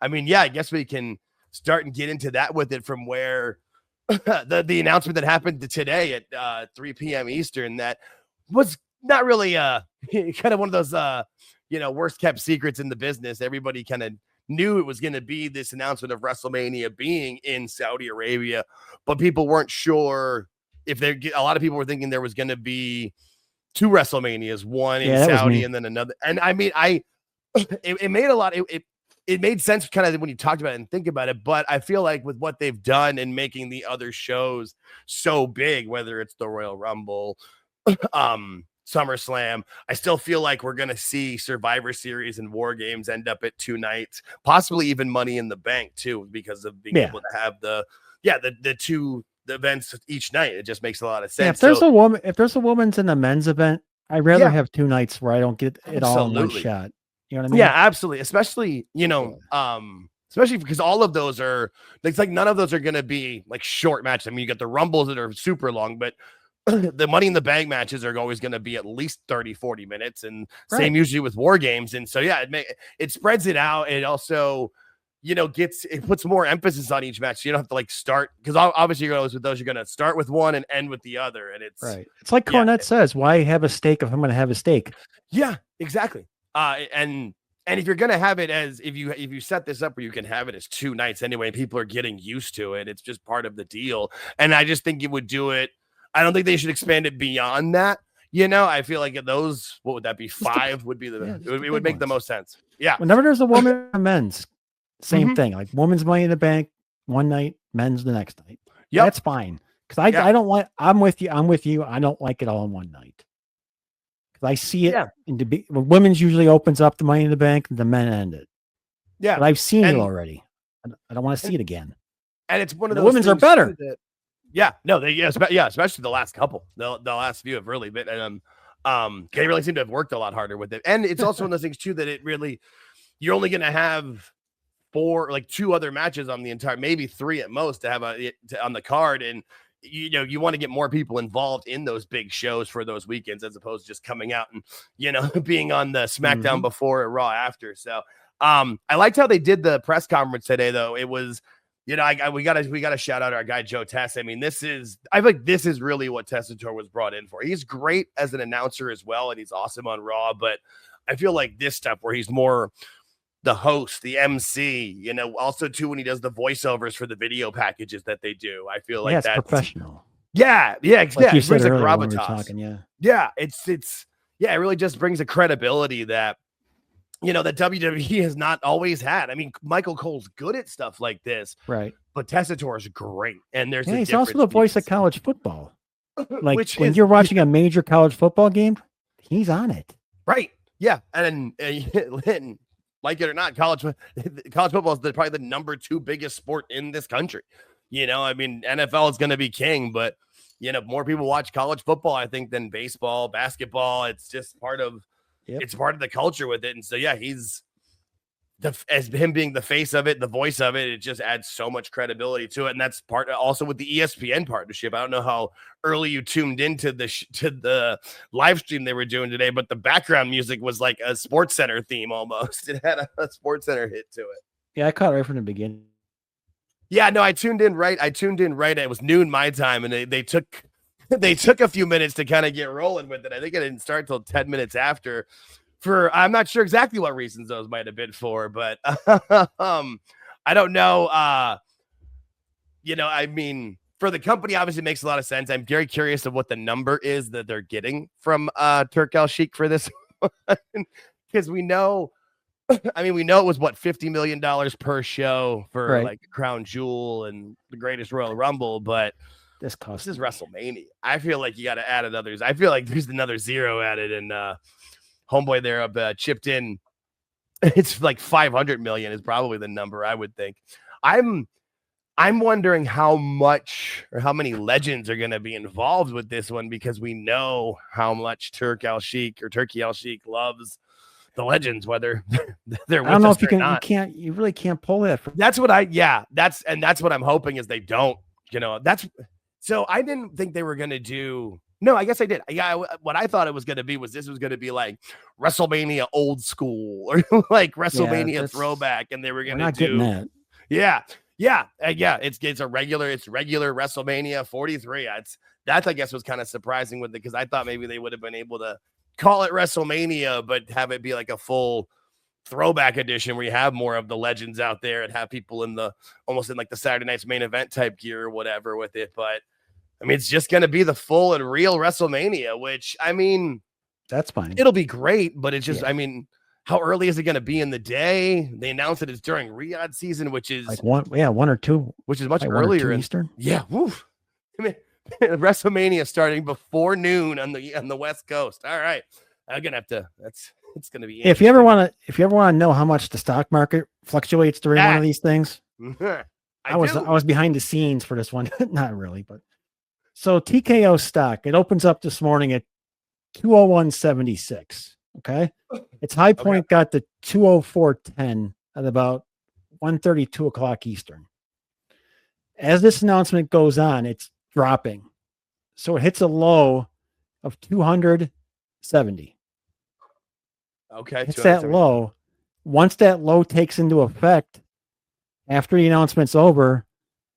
I mean, yeah, I guess we can start and get into that with it from where the announcement that happened today at 3 p.m. Eastern that was not really kind of one of those worst kept secrets in the business. Everybody kind of knew it was going to be this announcement of WrestleMania being in Saudi Arabia, but people weren't sure if a lot of people were thinking there was going to be 2 WrestleManias, one in Saudi and then another. And I mean, it made a lot. It made sense kind of when you talked about it and think about it, but I feel like with what they've done and making the other shows so big, whether it's the Royal Rumble, SummerSlam, I still feel like we're going to see Survivor Series and War Games end up at 2 nights, possibly even Money in the Bank too, because of being able to have the 2 events each night. It just makes a lot of sense. Yeah, if there's a women's and a men's event, I'd rather have 2 nights where I don't get it all in one shot. You know what I mean? Yeah, absolutely. Especially, especially because all of those are, it's like none of those are going to be like short matches. I mean, you got the Rumbles that are super long, but the Money in the Bank matches are always going to be at least 30, 40 minutes. And same usually with War Games. And so, yeah, it spreads it out. It also, it puts more emphasis on each match. So you don't have to like start, because obviously you're always with those, you're going to start with one and end with the other. And it's right. It's like Cornette says, why have a steak if I'm going to have a steak? Yeah, exactly. And if you're gonna have it as if you set this up where you can have it as 2 nights anyway, and people are getting used to it, it's just part of the deal. And I just think it would do it. I don't think they should expand it beyond that. I feel like those, what would that be? 5 would be it would make the most sense. Yeah. Whenever there's a woman and men's, same thing. Like women's Money in the Bank one night, men's the next night. Yeah, that's fine. Because I don't like. I'm with you. I don't like it all in one night. I see it women's usually opens up the Money in the Bank, and the men end it. Yeah, but I've seen it already. I don't want to see it again. And it's one of the those women's are better. Especially the last couple. The last few have really been, and they really seem to have worked a lot harder with it. And it's also one of those things too that it really, you're only going to have 2 other matches on the entire, maybe 3 at most to have on the card, and you want to get more people involved in those big shows for those weekends as opposed to just coming out and, being on the SmackDown before and Raw after. So I liked how they did the press conference today, though. It was, we gotta shout out our guy, Joe Tess. I mean, I feel like this is really what Tessitore was brought in for. He's great as an announcer as well, and he's awesome on Raw, but I feel like this stuff where he's more the host, the MC, also too, when he does the voiceovers for the video packages that they do, I feel like that's professional. Yeah. Like you said earlier when we were talking, it really just brings a credibility that, that WWE has not always had. I mean, Michael Cole's good at stuff like this, right? But Tessitore is great. And he's also the voice of college football. Like when you're watching a major college football game, he's on it. Right. Yeah. And like it or not, college football is probably the number 2 biggest sport in this country. I mean, NFL is going to be king, but more people watch college football, I think, than baseball, basketball. It's just part of it's part of the culture with it. And so he's as him being the face of it, the voice of it, it just adds so much credibility to it. And that's part also with the ESPN partnership. I don't know how early you tuned into the live stream they were doing today, but the background music was like a Sports Center theme almost. It had a Sports Center hit to it. Yeah, I caught it right from the beginning. Yeah, no, I tuned in right. It was noon my time, and they took a few minutes to kind of get rolling with it. I think it didn't start till 10 minutes after. I'm not sure exactly what reasons those might have been for, but I don't know. I mean, for the company, obviously it makes a lot of sense. I'm very curious of what the number is that they're getting from Turk Al Sheikh for this one, because we know it was what, $50 million per show for like Crown Jewel and the Greatest Royal Rumble, but this is WrestleMania. I feel like you got to add another. I feel like there's another 0 added, and homeboy there chipped in. It's like 500 million is probably the number I would think. I'm wondering how much or how many legends are going to be involved with this one, because we know how much Turkey Al Sheikh loves the legends, whether they're with I don't know us if you or can. not. You really can't pull that. That's what that's what I'm hoping is they don't. So I didn't think they were going to do No, I guess I did. Yeah, what I thought it was going to be was this was going to be like WrestleMania old school or like WrestleMania throwback, and they were going to do. Getting that. Yeah. It's a regular WrestleMania 43. That's I guess was kind of surprising with it because I thought maybe they would have been able to call it WrestleMania, but have it be like a full throwback edition where you have more of the legends out there and have people in almost in like the Saturday Night's Main Event type gear or whatever with it. But I mean, it's just going to be the full and real WrestleMania, which I mean, that's fine. It'll be great, but it's just, I mean, how early is it going to be in the day? They announced that it's during Riyadh season, which is like 1 or 2, which is much earlier in Eastern. Yeah. Woof. I mean, WrestleMania starting before noon on the West Coast. All right. I'm going to have to, it's going to be, if you ever want to know how much the stock market fluctuates during one of these things, I was behind the scenes for this one. Not really, but so TKO stock, it opens up this morning at 201.76. Okay. Its high point got to 204.10 at about 1:30, 2 o'clock Eastern. As this announcement goes on, it's dropping. So it hits a low of 270. Okay. It's that low. Once that low takes into effect, after the announcement's over,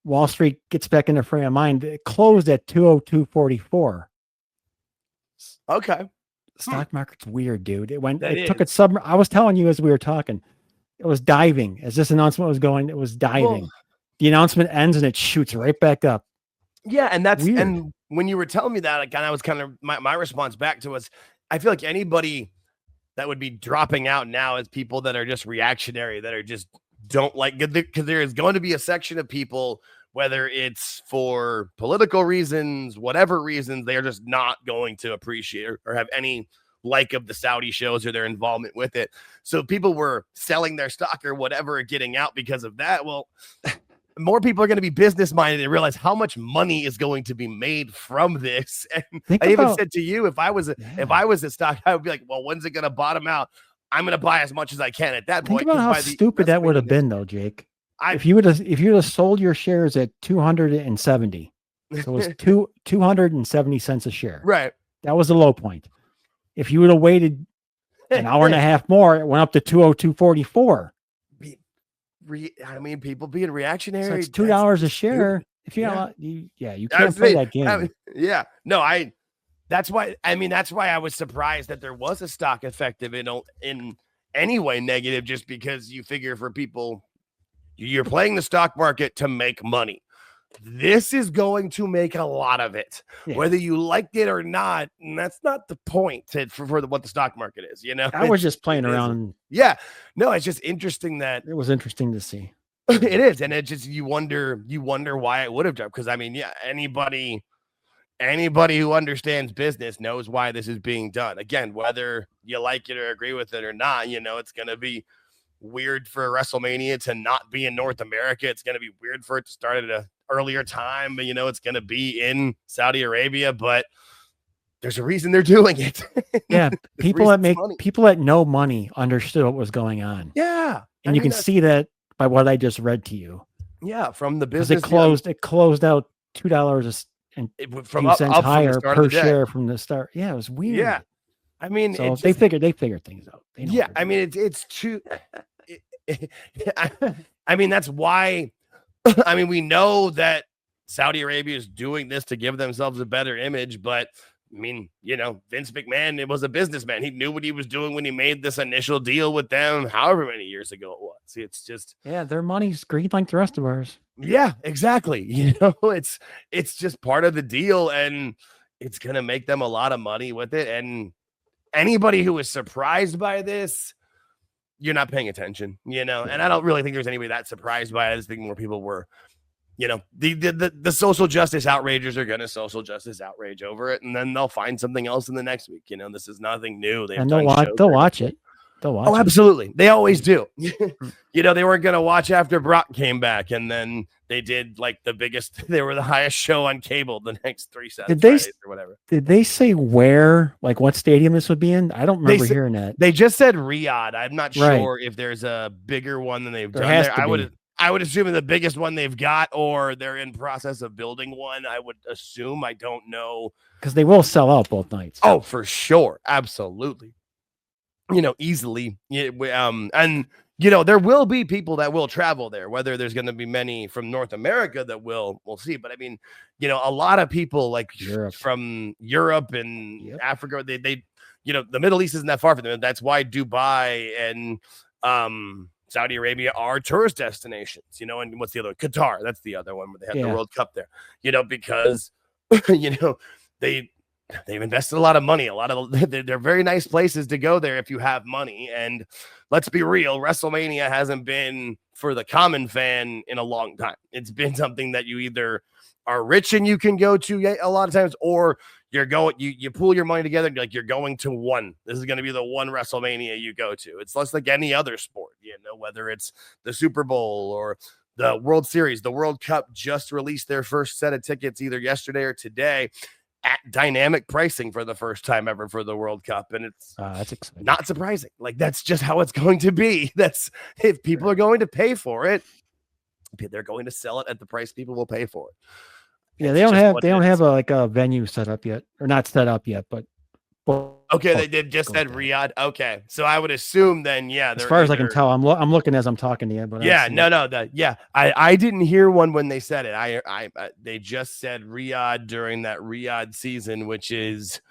Wall Street gets back in the frame of mind. It closed at 202.44. Okay. Stock market's weird, dude. It took its sub. I was telling you as we were talking, it was diving. As this announcement was going, it was diving. The announcement ends and it shoots right back up. Yeah, and that's weird. And when you were telling me that, I was kind of my response back to was, I feel like anybody that would be dropping out now is people that are just reactionary, that are just don't like, because there is going to be a section of people, whether it's for political reasons, whatever reasons, they are just not going to appreciate or have any like of the Saudi shows or their involvement with it. So people were selling their stock or whatever, getting out because of that. Well, more people are going to be business minded and realize how much money is going to be made from this. And even said to you, if I was a stock, I would be like, well, when's it going to bottom out? I'm going to buy as much as I can at that point. Think about how stupid that would have been, though, Jake. If you would have sold your shares at 270, so it was 270 cents a share. Right. That was the low point. If you would have waited an hour and a half more, it went up to 202.44. I mean, people being reactionary. So it's $2 a share. If you can't play that game. That's why I was surprised that there was a stock effective in any way negative, just because you figure for people, you're playing the stock market to make money. This is going to make a lot of it, whether you liked it or not. And that's not the point for what the stock market is. I was just playing around. Yeah, no, it's just interesting that it was interesting to see. It is. And it just, you wonder why it would have dropped. Cause I mean, anybody who understands business knows why this is being done. Again, whether you like it or agree with it or not, it's going to be weird for WrestleMania to not be in North America. It's going to be weird for it to start at an earlier time, but it's going to be in Saudi Arabia, but there's a reason they're doing it. Yeah. people that know money understood what was going on. Yeah. And you can see that by what I just read to you. Yeah. From the business. It closed out $2 and from cents higher per share from the start. Yeah. It was weird. Yeah. I mean, so they figured things out. I mean, it's too, I mean, that's why, I mean, we know that Saudi Arabia is doing this to give themselves a better image, but I mean, Vince McMahon, it was a businessman. He knew what he was doing when he made this initial deal with them, however many years ago it was. It's just, their money's green like the rest of ours. Yeah, exactly. It's just part of the deal, and it's going to make them a lot of money with it. And anybody who is surprised by this, you're not paying attention, and I don't really think there's anybody that surprised by it. I just think more people were, the social justice outragers are going to social justice outrage over it, and then they'll find something else in the next week. This is nothing new. They'll watch it. Oh, absolutely. They always do. They weren't going to watch after Brock came back, and then they did they were the highest show on cable the next 3 Saturdays or whatever. Did they say what stadium this would be in? I don't remember hearing that. They just said Riyadh. I'm not sure if there's a bigger one than they've done there. I would assume the biggest one they've got, or they're in process of building one. I would assume. I don't know. Because they will sell out both nights. Oh, for sure. Absolutely. Easily. And, there will be people that will travel there, whether there's going to be many from North America that we'll see. But I mean, a lot of people like from Europe and Africa, they the Middle East isn't that far from them. That's why Dubai and Saudi Arabia are tourist destinations, and what's the other one? Qatar. That's the other one where they have the World Cup there, because, they've invested a lot of money. They're very nice places to go there if you have money. And let's be real, WrestleMania hasn't been for the common fan in a long time. It's been something that you either are rich and you can go to a lot of times, or you're going, you pool your money together and you're going to one. This is going to be the one WrestleMania you go to. It's less like any other sport, whether it's the Super Bowl or the World Series. The World Cup just released their first set of tickets either yesterday or today at dynamic pricing for the first time ever for the World Cup. And it's that's exciting. Not surprising. Like, that's just how it's going to be. That's, if people are going to pay for it, they're going to sell it at the price people will pay for it. Yeah, they don't have a venue set up yet, or not set up yet, but okay, they just said Riyadh. Okay, so I would assume then, as far as I can tell, I'm looking as I'm talking to you, but I didn't hear one when they said it. They just said Riyadh during that Riyadh season, which is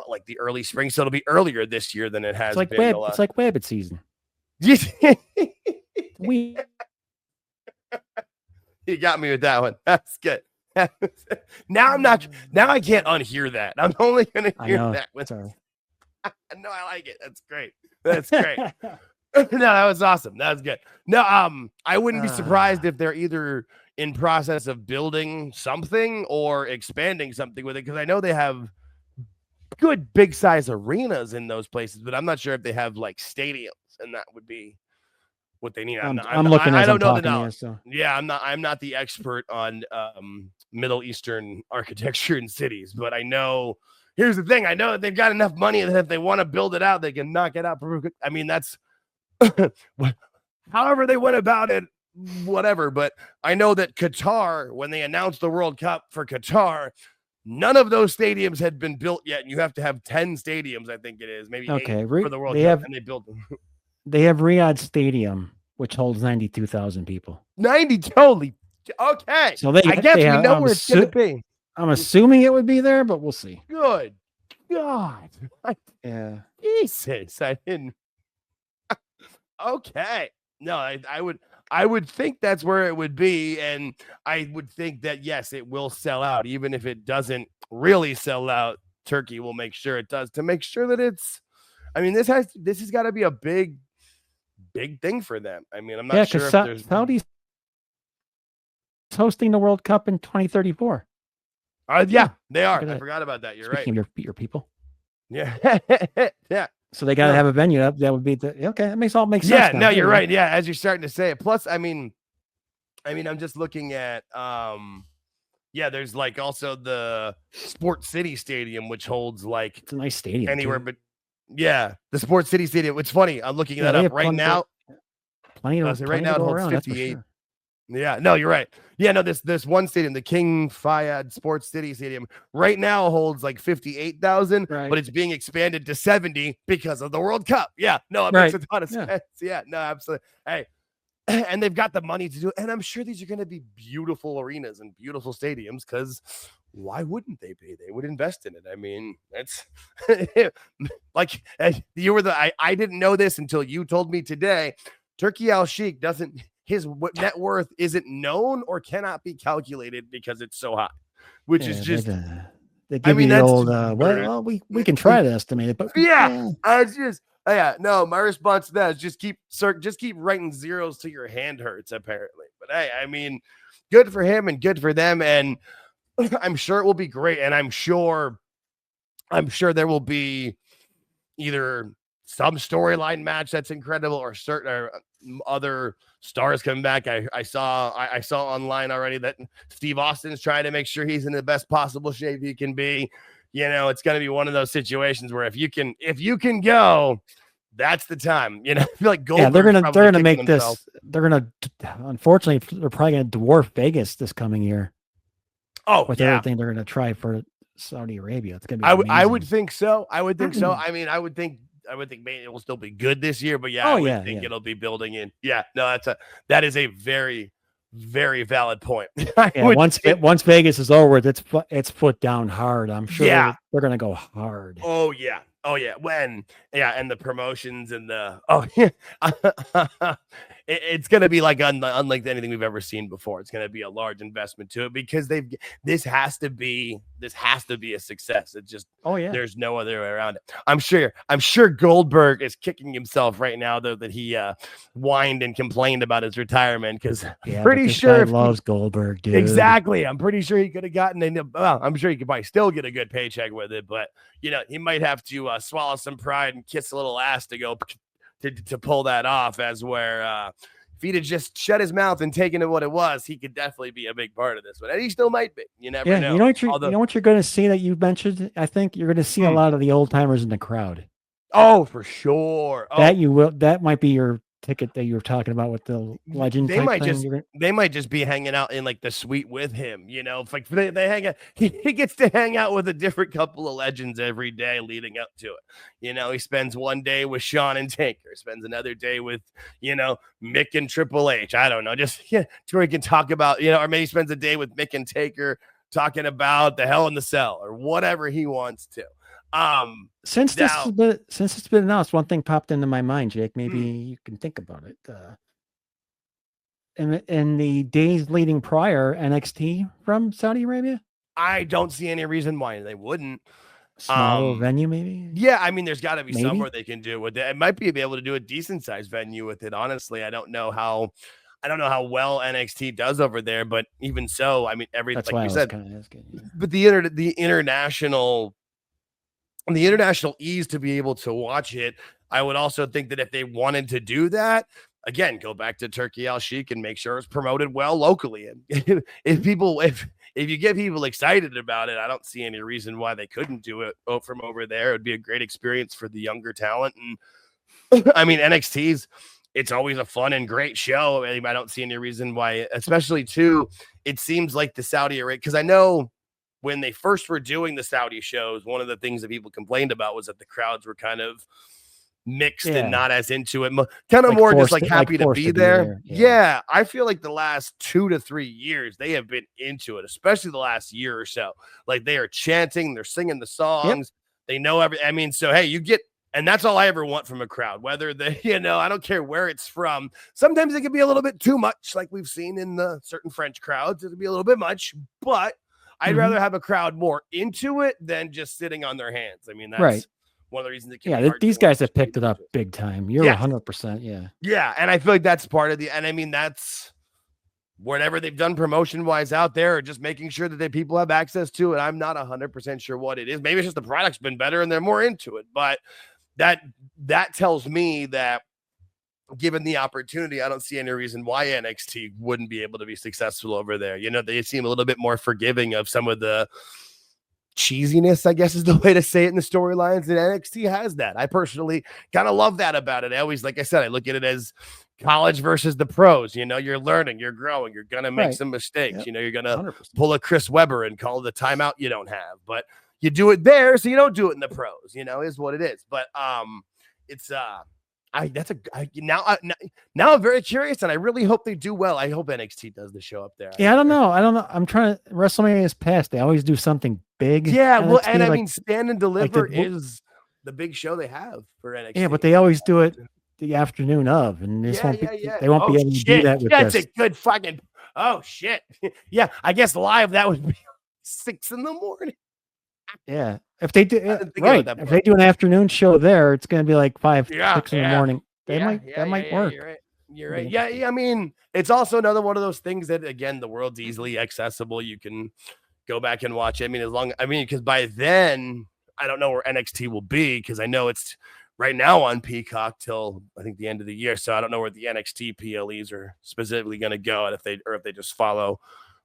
like the early spring, so it'll be earlier this year than it has been. It's like Wabbit season. You got me with that one. That's good. Now I can't unhear that. I'm only gonna hear that. No, I like it. That's great. No, that was awesome. That was good. No, I wouldn't be surprised if they're either in process of building something or expanding something with it, because I know they have good big size arenas in those places, but I'm not sure if they have like stadiums, and that would be what they need. I'm looking. I don't know the knowledge. So. Yeah, I'm not the expert on Middle Eastern architecture and cities, but I know. Here's the thing: I know that they've got enough money that if they want to build it out, they can knock it out. I mean, that's however they went about it, whatever. But I know that Qatar, when they announced the World Cup for Qatar, none of those stadiums had been built yet, and you have to have 10 stadiums. I think it is maybe 8 for the World Cup, and they built them. They have Riyadh Stadium, which holds 92,000 people. 90 totally. Okay. So I guess we know where it's going to be. I'm assuming it would be there, but we'll see. Good God. Yeah. Jesus. I didn't. Okay. No, I would think that's where it would be. And I would think that, yes, it will sell out. Even if it doesn't really sell out, Turkey will make sure it does, to make sure that it's, I mean, this has got to be a big thing for them. I mean, I'm not sure if there's Saudi's hosting the World Cup in 2034. Yeah, they are. I forgot about that. You're Speaking right. Of your people. Yeah. Yeah. So they got to have a venue up. That would be okay. That makes sense. Yeah, no, you're right. Yeah, as you're starting to say it. Plus, I mean, I'm just looking at there's like also the Sport City Stadium, which holds like, it's a nice stadium anywhere, but yeah, the Sport City Stadium. It's funny. I'm looking that up right now. Right now it holds 58. Sure. Yeah, no, you're right. Yeah, no, this one stadium, the King Fayed Sports City Stadium, right now holds like 58,000, but it's being expanded to 70 because of the World Cup. Yeah, no, it makes a ton of sense. Yeah, no, absolutely. Hey, and they've got the money to do it, and I'm sure these are going to be beautiful arenas and beautiful stadiums, because why wouldn't they be? They would invest in it. I mean, it's like you were I didn't know this until you told me today. Turkey Al-Sheikh doesn't. His net worth isn't known or cannot be calculated because it's so high, which is just. They give you the old. Well, we can try to estimate it, but no. My response to that is just keep writing zeros till your hand hurts. Apparently, but hey, I mean, good for him and good for them, and I'm sure it will be great, and I'm sure there will be either some storyline match that's incredible or certain other stars coming back. I saw online already that Steve Austin's trying to make sure he's in the best possible shape he can be. It's going to be one of those situations where if you can go, that's the time. You know, I feel like Goldberg. Yeah, they're gonna make this. They're gonna, unfortunately, they're probably gonna dwarf Vegas this coming year. Oh, with everything they're gonna try for Saudi Arabia. It's gonna be. I would think so. I would think so. I mean, I would think Mania will still be good this year, but I would think it'll be building in. Yeah, no, that is a very, very valid point. Once Vegas is over, it's foot down hard. I'm sure they're gonna go hard. Oh yeah. And the promotions and the it's going to be like unlike anything we've ever seen before. It's going to be a large investment to it because this has to be a success. It's just there's no other way around it. I'm sure Goldberg is kicking himself right now though that he whined and complained about his retirement because pretty sure he loves Goldberg, dude. Exactly. I'm pretty sure he could have gotten I'm sure he could probably still get a good paycheck with it, but he might have to swallow some pride and kiss a little ass to go to pull that off, as where if he'd have just shut his mouth and taken it what it was, he could definitely be a big part of this one. And he still might be. You never know. You know what you're going to see that you mentioned? I think you're going to see a lot of the old timers in the crowd. Oh, for sure. That might be your ticket that you were talking about with the legend. They might just be hanging out in like the suite with him. Like they hang out. He gets to hang out with a different couple of legends every day leading up to it. He spends one day with Shawn and Taker, spends another day with Mick and Triple H. I don't know, just to where he can talk about or maybe spends a day with Mick and Taker talking about the Hell in the Cell or whatever he wants to. Since it's been announced, one thing popped into my mind, Jake. Maybe you can think about it. In the days leading prior, NXT from Saudi Arabia, I don't see any reason why they wouldn't. Small venue, maybe. Yeah, I mean, there's got to be somewhere they can do with it. It might be able to do a decent sized venue with it. Honestly, I don't know how well NXT does over there, but even so, I mean, that's like why you said. Kind of asking, But the international ease to be able to watch it, I would also think that if they wanted to do that, again, go back to Turkey Al Sheikh and make sure it's promoted well locally. And if you get people excited about it, I don't see any reason why they couldn't do it from over there. It would be a great experience for the younger talent. And I mean, it's always a fun and great show. I don't see any reason why, especially too, it seems like the Saudi Arabia, because I know when they first were doing the Saudi shows, one of the things that people complained about was that the crowds were kind of mixed and not as into it, kind of like more just like happy to be there. Yeah, I feel like the last 2 to 3 years they have been into it, especially the last year or so. Like they are chanting, they're singing the songs, they know everything. I mean, so hey, you get, and that's all I ever want from a crowd, whether they, I don't care where it's from. Sometimes it can be a little bit too much, like we've seen in the certain French crowds. It'll be a little bit much, but I'd rather have a crowd more into it than just sitting on their hands. I mean, that's one of the reasons. These guys have picked it up big time. You're 100%. Yeah. And I feel like that's part of and I mean, that's whatever they've done promotion wise out there, or just making sure that people have access to it. I'm not 100% sure what it is. Maybe it's just the product's been better and they're more into it, but that tells me that given the opportunity, I don't see any reason why NXT wouldn't be able to be successful over there. They seem a little bit more forgiving of some of the cheesiness, I guess is the way to say it, in the storylines, and NXT has that. I personally kind of love that about it. I always, like I said, I look at it as college versus the pros. You're learning, you're growing, you're going to make some mistakes. You're going to 100%. Pull a Chris Webber and call the timeout you don't have, but you do it there, so you don't do it in the pros, is what it is. But it's now I'm very curious, and I really hope they do well. I hope NXT does the show up there. Yeah, I don't know. I'm trying to. WrestleMania is past. They always do something big. Yeah, well, and I mean, Stand and Deliver is the big show they have for NXT. Yeah, but they always do it the afternoon of, and this won't be. They won't be able to do that with this. That's a good fucking. Oh shit! Yeah, I guess live that would be 6 a.m. Yeah, if they do if they do an afternoon show there, it's going to be like 5, 6 in the morning. That might work. You're right. Yeah. I mean, it's also another one of those things that, again, the world's easily accessible. You can go back and watch it. Because by then, I don't know where NXT will be, because I know it's right now on Peacock till I think the end of the year. So I don't know where the NXT PLEs are specifically going to go, and if they just follow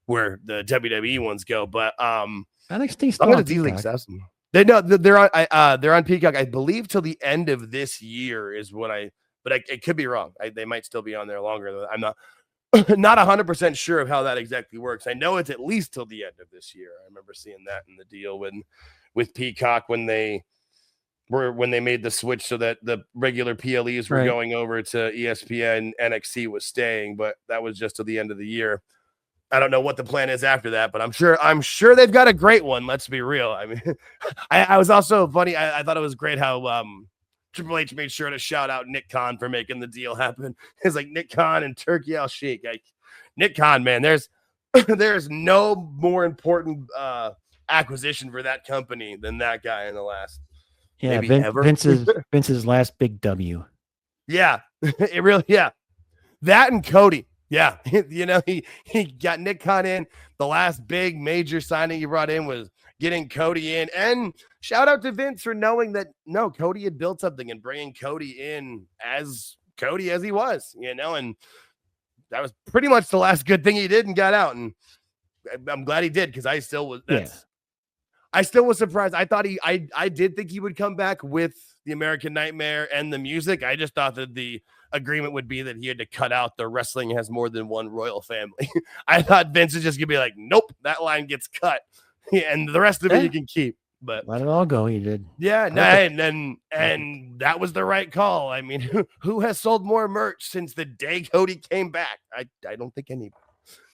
where the WWE ones go. But NXT I'm going to easily accessible. They're on Peacock, I believe, till the end of this year is what it could be wrong. They might still be on there longer. I'm not 100% sure of how that exactly works. I know it's at least till the end of this year. I remember seeing that in the deal with Peacock when they made the switch so that the regular PLEs were going over to ESPN. NXT was staying, but that was just till the end of the year. I don't know what the plan is after that, but I'm sure they've got a great one. Let's be real. I mean, I was also funny. I thought it was great how Triple H made sure to shout out Nick Khan for making the deal happen. It's like Nick Khan and Turkey Al-Sheikh. Like Nick Khan, man, there's no more important acquisition for that company than that guy in the last maybe ever. Vince's last big W. Yeah, it really. Yeah, that and Cody. Yeah, he got Nick Khan in. The last big major signing he brought in was getting Cody in. And shout out to Vince for knowing that, no, Cody had built something and bringing Cody in as Cody as he was, and that was pretty much the last good thing he did and got out. And I'm glad he did because I still was. I still was surprised. I thought I did think he would come back with the American Nightmare and the music. I just thought that the agreement would be that he had to cut out the wrestling has more than one royal family. I thought Vince was just gonna be like, nope, that line gets cut, and the rest of it you can keep. But let it all go. He did. Yeah, and that was the right call. I mean, who has sold more merch since the day Cody came back? I don't think anybody.